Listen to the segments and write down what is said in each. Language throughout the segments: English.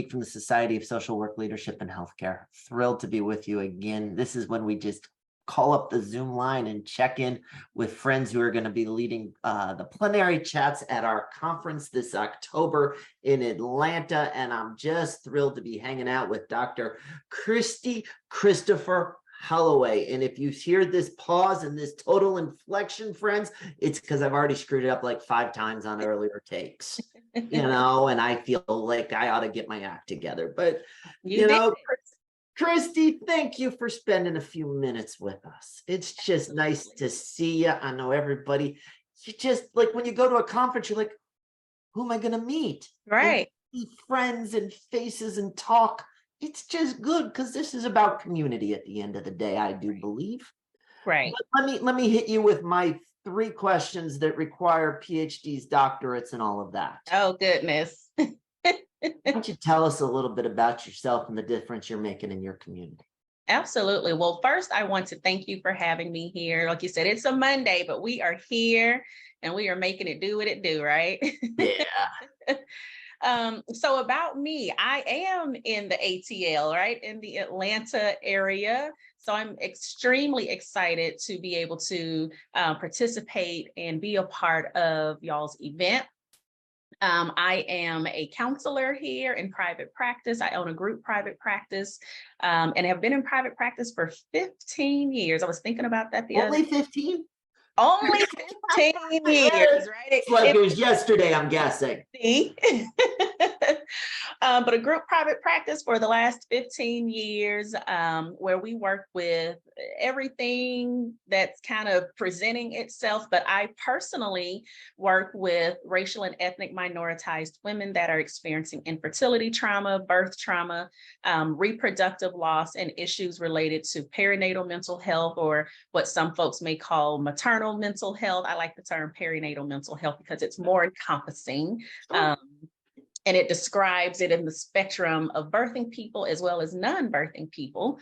from the Society of Social Work Leadership and Healthcare. Thrilled to be with you again. This is when we just call up the Zoom line and check in with friends who are going to be leading the plenary chats at our conference this October in Atlanta. And I'm just thrilled to be hanging out with Dr. Kristi Christopher-Halloway. And if you hear this pause and this total inflection, friends, it's because I've already screwed it up like 5 times on earlier takes, you know, and I feel like I ought to get my act together. But, you know, Kristi, thank you for spending a few minutes with us. It's just nice to see you. I know everybody, you just like when you go to a conference, you're like, who am I going to meet? Right. And see friends and faces and talk. It's just good because this is about community at the end of the day, I do believe. Right. But let me hit you with my 3 questions that require PhDs, doctorates, and all of that. Oh, goodness. Why don't you tell us a little bit about yourself and the difference you're making in your community? Absolutely. Well, first, I want to thank you for having me here. Like you said, it's a Monday, but we are here and we are making it do what it do, right? Yeah. So about me, I am in the ATL, right, in the Atlanta area. So I'm extremely excited to be able to participate and be a part of y'all's event. I am a counselor here in private practice. I own a group private practice and have been in private practice for 15 years. I was thinking about that the other day. Only 15? Only 15 years, right? It's like it was yesterday, I'm guessing. But a group private practice for the last 15 years, where we work with everything that's kind of presenting itself. But I personally work with racial and ethnic minoritized women that are experiencing infertility trauma, birth trauma, reproductive loss, and issues related to perinatal mental health, or what some folks may call maternal mental health. I like the term perinatal mental health because it's more encompassing. And it describes it in the spectrum of birthing people as well as non-birthing people.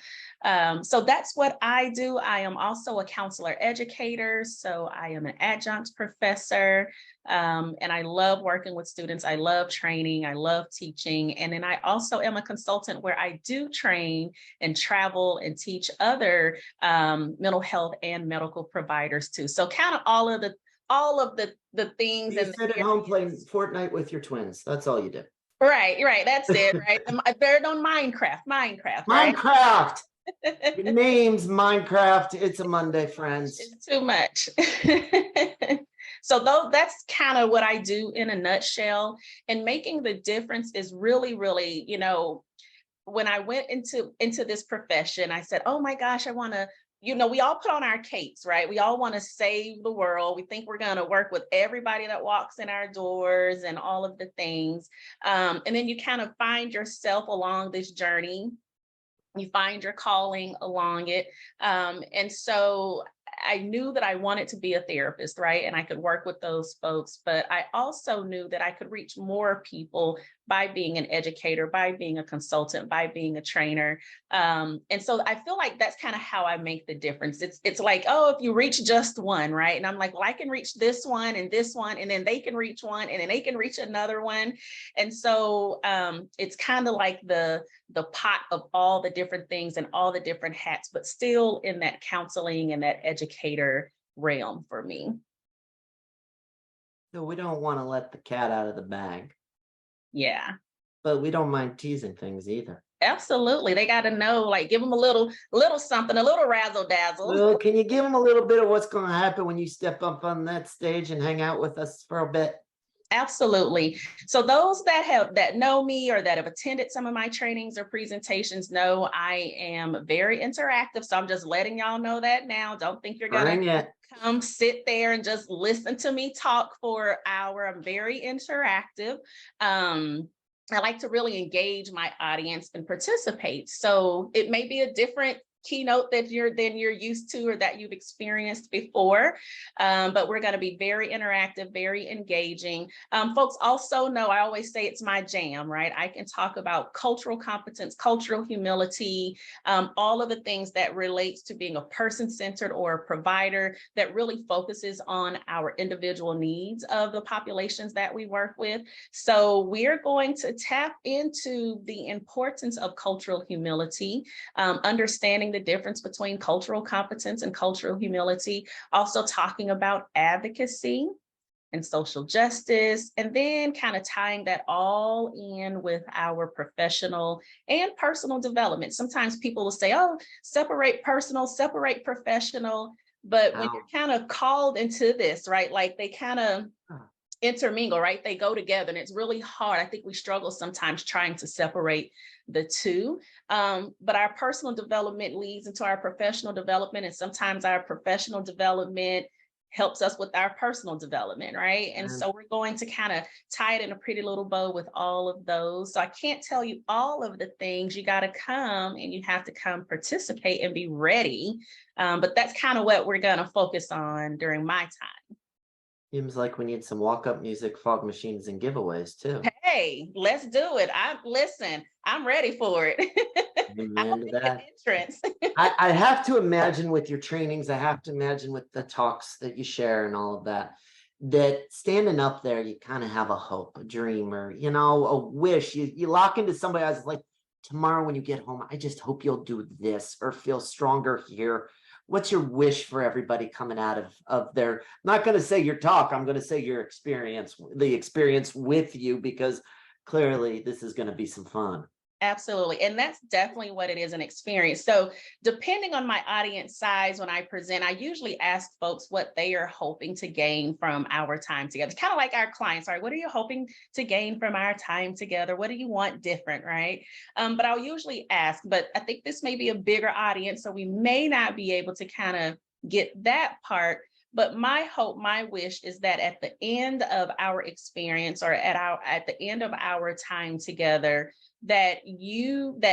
So that's what I do. I am also a counselor educator. So I am an adjunct professor. And I love working with students. I love training. I love teaching. And then I also am a consultant where I do train and travel and teach other mental health and medical providers too. So kind of all of the things. You sit at home playing Fortnite with your twins. That's all you do. Right. That's it. Right. They're on Minecraft. Right? Minecraft. Your name's Minecraft. It's a Monday, friends. It's too much. So that's kind of what I do in a nutshell. And making the difference is really, really, you know, when I went into this profession, I said, oh my gosh, I want to, you know, we all put on our capes, right? We all want to save the world. We think we're going to work with everybody that walks in our doors and all of the things. And then you kind of find yourself along this journey. You find your calling along it. And so I knew that I wanted to be a therapist, right? And I could work with those folks, but I also knew that I could reach more people by being an educator, by being a consultant, by being a trainer. And so I feel like that's kind of how I make the difference. It's like, oh, if you reach just one, right? And I'm like, well, I can reach this one, and then they can reach one, and then they can reach another one. And so it's kind of like the pot of all the different things and all the different hats, but still in that counseling and that educator realm for me. So we don't want to let the cat out of the bag. Yeah. But we don't mind teasing things either. Absolutely. They got to know, like, give them a little something, a little razzle dazzle. Well, can you give them a little bit of what's going to happen when you step up on that stage and hang out with us for a bit? Absolutely. So those that know me or that have attended some of my trainings or presentations know I am very interactive. So I'm just letting y'all know that now. Don't think you're going to come sit there and just listen to me talk for an hour. I'm very interactive. I like to really engage my audience and participate. So it may be a different keynote that you're used to or that you've experienced before. But we're going to be very interactive, very engaging. Folks also know I always say it's my jam, right? I can talk about cultural competence, cultural humility, all of the things that relates to being a person-centered or a provider that really focuses on our individual needs of the populations that we work with. So we're going to tap into the importance of cultural humility, understanding the difference between cultural competence and cultural humility, also talking about advocacy and social justice, and then kind of tying that all in with our professional and personal development. Sometimes people will say, oh, separate personal, separate professional, but when you're kind of called into this, right, like they kind of intermingle, right? They go together, and it's really hard. I think we struggle sometimes trying to separate the two. But our personal development leads into our professional development, and sometimes our professional development helps us with our personal development, right? And so we're going to kind of tie it in a pretty little bow with all of those. So I can't tell you all of the things. You got to come, and you have to come participate and be ready. But that's kind of what we're going to focus on during my time. Seems like we need some walk-up music, fog machines, and giveaways too. Hey, let's do it. I'm ready for it. Amen to that. Entrance. I have to imagine with your trainings, I have to imagine with the talks that you share and all of that, that standing up there, you kind of have a hope, a dream, or, you know, a wish. You lock into somebody else, like, tomorrow when you get home, I just hope you'll do this or feel stronger here. What's your wish for everybody coming out of their, I'm not going to say your talk, I'm going to say your experience, the experience with you, because clearly this is going to be some fun. Absolutely. And that's definitely what it is, an experience. So depending on my audience size, when I present, I usually ask folks what they are hoping to gain from our time together. It's kind of like our clients, right? What are you hoping to gain from our time together? What do you want different, right? But I'll usually ask, but I think this may be a bigger audience, so we may not be able to kind of get that part. But my hope, my wish is that at the end of our experience, or at the end of our time together, that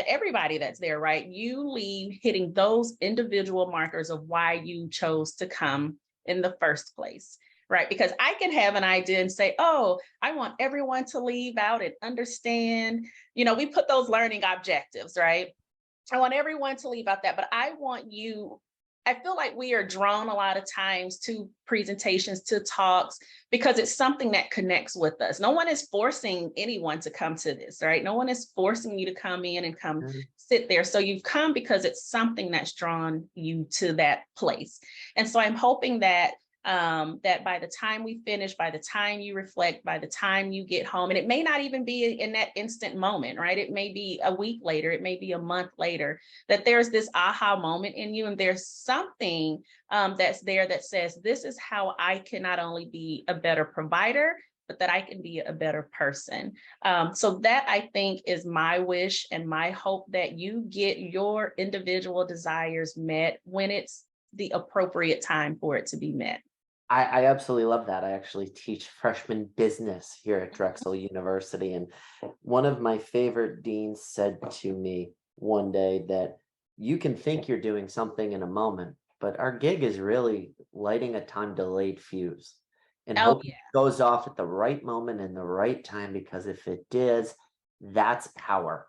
everybody that's there, right, you leave hitting those individual markers of why you chose to come in the first place, right? Because I can have an idea and say, oh, I want everyone to leave out and understand, we put those learning objectives, right? I want everyone to leave out that, but I feel like we are drawn a lot of times to presentations, to talks, because it's something that connects with us. No one is forcing anyone to come to this, right? No one is forcing you to come in and come sit there. So you've come because it's something that's drawn you to that place. And so I'm hoping that that by the time we finish, by the time you reflect, by the time you get home, and it may not even be in that instant moment, right? It may be a week later, it may be a month later, that there's this aha moment in you, and there's something that's there that says, this is how I can not only be a better provider, but that I can be a better person. So that, I think, is my wish and my hope, that you get your individual desires met when it's the appropriate time for it to be met. I absolutely love that. I actually teach freshman business here at Drexel University. And one of my favorite deans said to me one day that you can think you're doing something in a moment, but our gig is really lighting a time delayed fuse and hope it goes off at the right moment and the right time, because if it does, that's power.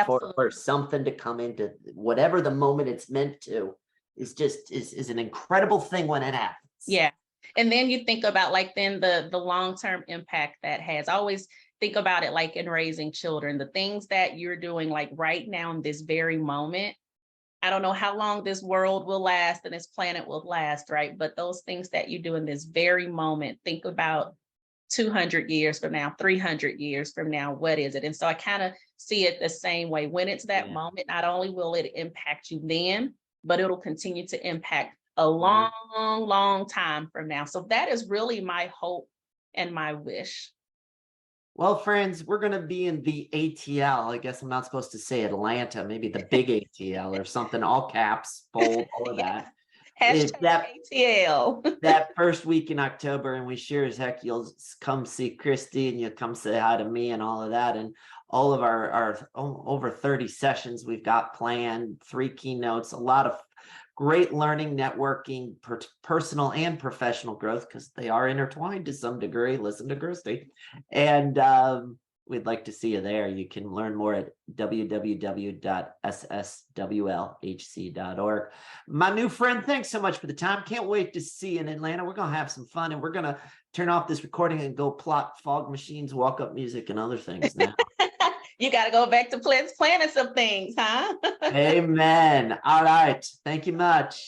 For something to come into whatever the moment it's meant to is an incredible thing when it happens. Yeah. And then you think about then the long-term impact that has. I always think about it like in raising children, the things that you're doing like right now in this very moment. I don't know how long this world will last and this planet will last, right? But those things that you do in this very moment, think about 200 years from now, 300 years from now, what is it? And so I kind of see it the same way. When it's that moment, not only will it impact you then, but it'll continue to impact a long, long time from now. So that is really my hope and my wish. Well, friends, we're going to be in the ATL. I guess I'm not supposed to say Atlanta, maybe the big ATL or something, all caps, bold, all of that. #ATL. That first week in October, and we sure as heck you'll come see Kristi and you'll come say hi to me and all of that. And all of our over 30 sessions we've got planned, 3 keynotes, a lot of great learning, networking, personal and professional growth, because they are intertwined to some degree. Listen to Kristi. And we'd like to see you there. You can learn more at www.sswlhc.org. My new friend, thanks so much for the time. Can't wait to see you in Atlanta. We're going to have some fun, and we're going to turn off this recording and go plot fog machines, walk-up music, and other things now. You got to go back to planning some things, huh? Amen. All right. Thank you much.